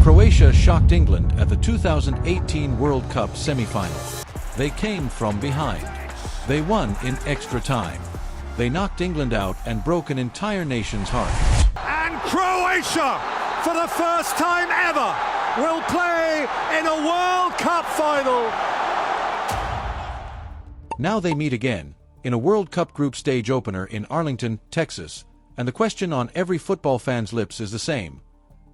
Croatia shocked England at the 2018 World Cup semi-final. They came from behind. They won in extra time. They knocked England out and broke an entire nation's heart. And Croatia, for the first time ever, will play in a World Cup final. Now they meet again, in a World Cup group stage opener in Arlington, Texas, and the question on every football fan's lips is the same.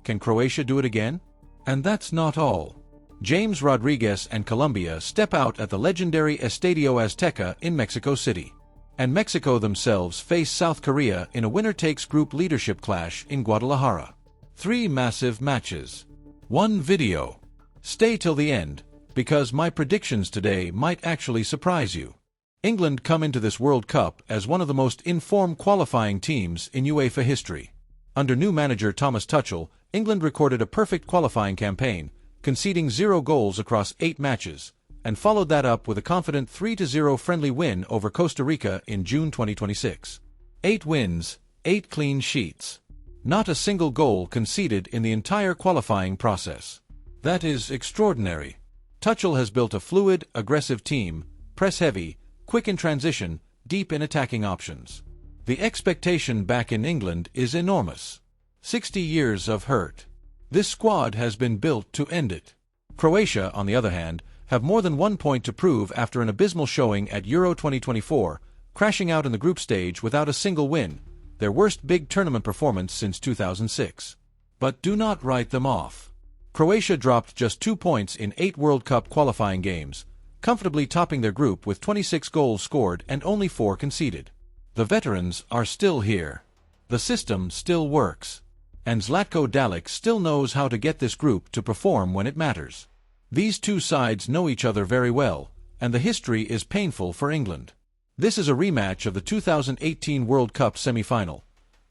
Can Croatia do it again? And that's not all. James Rodriguez and Colombia step out at the legendary Estadio Azteca in Mexico City. And Mexico themselves face South Korea in a winner-takes-group leadership clash in Guadalajara. 3 massive matches. 1 video. Stay till the end, because my predictions today might actually surprise you. England come into this World Cup as one of the most informed qualifying teams in UEFA history. Under new manager Thomas Tuchel, England recorded a perfect qualifying campaign, conceding 0 goals across 8 matches, and followed that up with a confident 3-0 friendly win over Costa Rica in June 2026. 8 wins, 8 clean sheets. Not a single goal conceded in the entire qualifying process. That is extraordinary. Tuchel has built a fluid, aggressive team, press-heavy, quick in transition, deep in attacking options. The expectation back in England is enormous. 60 years of hurt. This squad has been built to end it. Croatia, on the other hand, have more than 1 point to prove after an abysmal showing at Euro 2024, crashing out in the group stage without a single win, their worst big tournament performance since 2006. But do not write them off. Croatia dropped just 2 points in 8 World Cup qualifying games, comfortably topping their group with 26 goals scored and only 4 conceded. The veterans are still here. The system still works. And Zlatko Dalic still knows how to get this group to perform when it matters. These two sides know each other very well, and the history is painful for England. This is a rematch of the 2018 World Cup semi-final.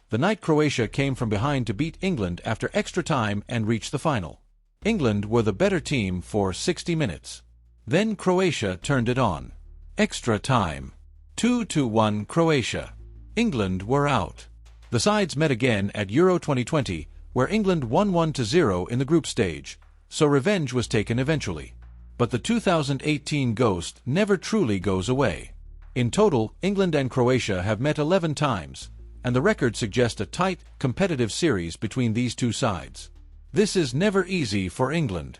The night Croatia came from behind to beat England after extra time and reach the final. England were the better team for 60 minutes. Then Croatia turned it on. Extra time. 2-1 Croatia. England were out. The sides met again at Euro 2020, where England won 1-0 in the group stage, so revenge was taken eventually. But the 2018 ghost never truly goes away. In total, England and Croatia have met 11 times, and the record suggests a tight, competitive series between these two sides. This is never easy for England.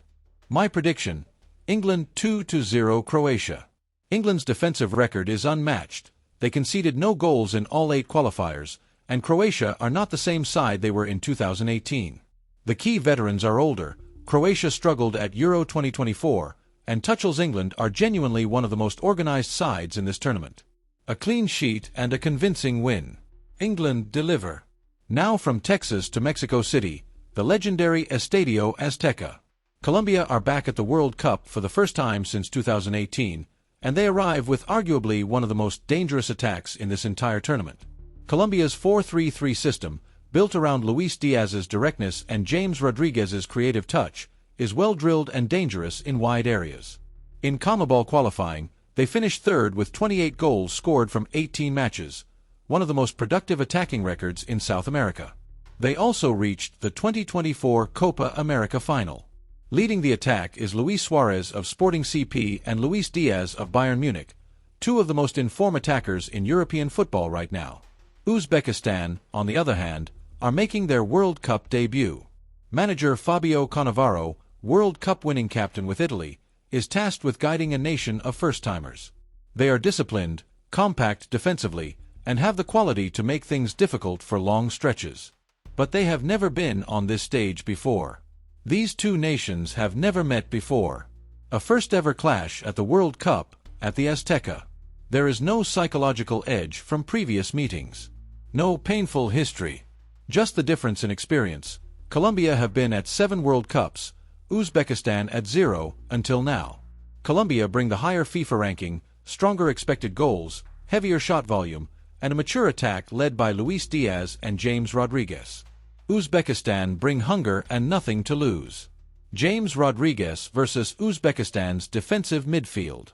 My prediction: England 2-0 Croatia. England's defensive record is unmatched. They conceded no goals in all 8 qualifiers, and Croatia are not the same side they were in 2018. The key veterans are older. Croatia struggled at Euro 2024, and Tuchel's England are genuinely one of the most organized sides in this tournament. A clean sheet and a convincing win. England deliver. Now from Texas to Mexico City, the legendary Estadio Azteca. Colombia are back at the World Cup for the first time since 2018, and they arrive with arguably one of the most dangerous attacks in this entire tournament. Colombia's 4-3-3 system, built around Luis Diaz's directness and James Rodriguez's creative touch, is well-drilled and dangerous in wide areas. In CONMEBOL qualifying, they finished 3rd with 28 goals scored from 18 matches, one of the most productive attacking records in South America. They also reached the 2024 Copa America final. Leading the attack is Luis Suarez of Sporting CP and Luis Diaz of Bayern Munich, 2 of the most informed attackers in European football right now. Uzbekistan, on the other hand, are making their World Cup debut. Manager Fabio Cannavaro, World Cup winning captain with Italy, is tasked with guiding a nation of first-timers. They are disciplined, compact defensively, and have the quality to make things difficult for long stretches. But they have never been on this stage before. These two nations have never met before. A first-ever clash at the World Cup, at the Azteca. There is no psychological edge from previous meetings. No painful history. Just the difference in experience. Colombia have been at 7 World Cups, Uzbekistan at 0 until now. Colombia bring the higher FIFA ranking, stronger expected goals, heavier shot volume, and a mature attack led by Luis Diaz and James Rodriguez. Uzbekistan bring hunger and nothing to lose. James Rodriguez versus Uzbekistan's defensive midfield.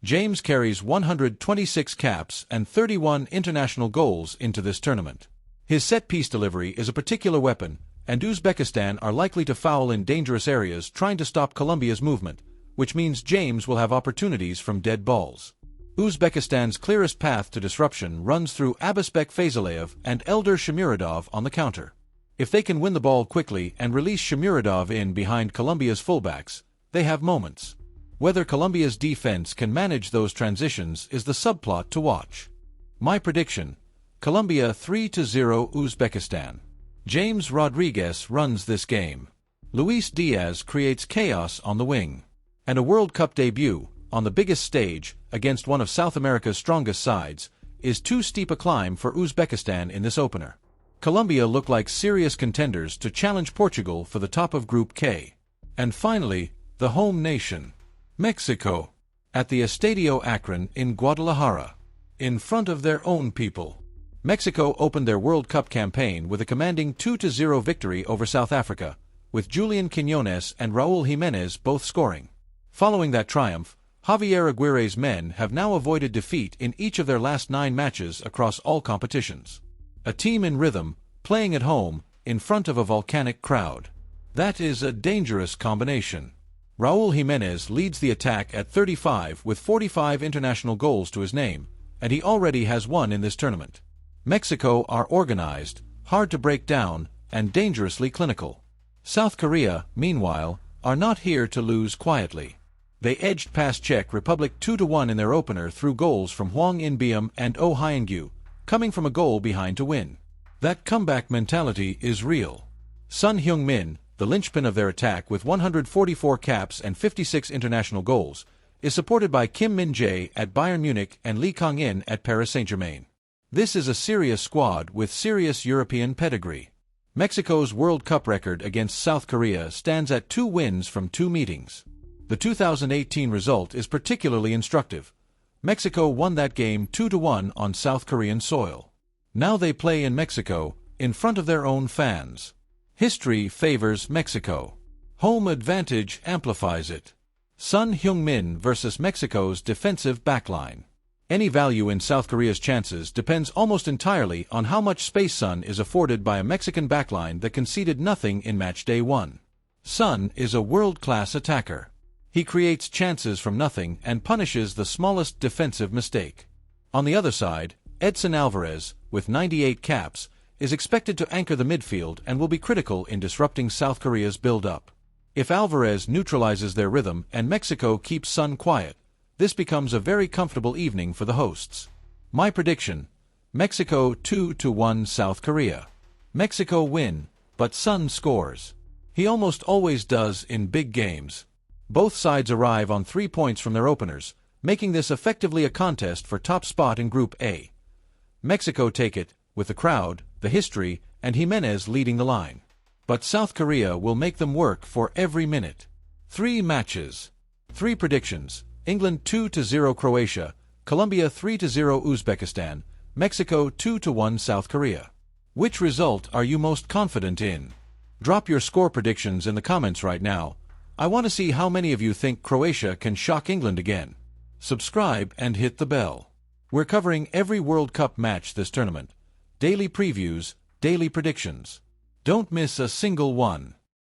James carries 126 caps and 31 international goals into this tournament. His set-piece delivery is a particular weapon, and Uzbekistan are likely to foul in dangerous areas trying to stop Colombia's movement, which means James will have opportunities from dead balls. Uzbekistan's clearest path to disruption runs through Abasbek Fazalev and Eldar Shomurodov on the counter. If they can win the ball quickly and release Shomurodov in behind Colombia's fullbacks, they have moments. Whether Colombia's defense can manage those transitions is the subplot to watch. My prediction: Colombia 3-0 Uzbekistan. James Rodriguez runs this game. Luis Diaz creates chaos on the wing. And a World Cup debut, on the biggest stage, against one of South America's strongest sides, is too steep a climb for Uzbekistan in this opener. Colombia look like serious contenders to challenge Portugal for the top of Group K. And finally, the home nation, Mexico, at the Estadio Akron in Guadalajara, in front of their own people. Mexico opened their World Cup campaign with a commanding 2-0 victory over South Africa, with Julian Quiñones and Raúl Jiménez both scoring. Following that triumph, Javier Aguirre's men have now avoided defeat in each of their last 9 matches across all competitions. A team in rhythm, playing at home, in front of a volcanic crowd. That is a dangerous combination. Raúl Jiménez leads the attack at 35 with 45 international goals to his name, and he already has one in this tournament. Mexico are organized, hard to break down, and dangerously clinical. South Korea, meanwhile, are not here to lose quietly. They edged past Czech Republic 2-1 in their opener through goals from Hwang In-beom and Oh Hyun-gyu, coming from a goal behind to win. That comeback mentality is real. Son Heung-min, the linchpin of their attack with 144 caps and 56 international goals, is supported by Kim Min-jae at Bayern Munich and Lee Kang-in at Paris Saint-Germain. This is a serious squad with serious European pedigree. Mexico's World Cup record against South Korea stands at 2 wins from 2 meetings. The 2018 result is particularly instructive. Mexico won that game 2-1 on South Korean soil. Now they play in Mexico, in front of their own fans. History favors Mexico. Home advantage amplifies it. Son Heung-min versus Mexico's defensive backline. Any value in South Korea's chances depends almost entirely on how much space Son is afforded by a Mexican backline that conceded nothing in match day 1. Son is a world-class attacker. He creates chances from nothing and punishes the smallest defensive mistake. On the other side, Edson Alvarez, with 98 caps, is expected to anchor the midfield and will be critical in disrupting South Korea's build-up. If Alvarez neutralizes their rhythm and Mexico keeps Son quiet, this becomes a very comfortable evening for the hosts. My prediction: Mexico 2-1 South Korea. Mexico win, but Son scores. He almost always does in big games. Both sides arrive on 3 points from their openers, making this effectively a contest for top spot in Group A. Mexico take it, with the crowd, the history, and Jimenez leading the line. But South Korea will make them work for every minute. 3 matches. 3 predictions: England 2-0 Croatia, Colombia 3-0 Uzbekistan, Mexico 2-1 South Korea. Which result are you most confident in? Drop your score predictions in the comments right now. I want to see how many of you think Croatia can shock England again. Subscribe and hit the bell. We're covering every World Cup match this tournament. Daily previews, daily predictions. Don't miss a single one.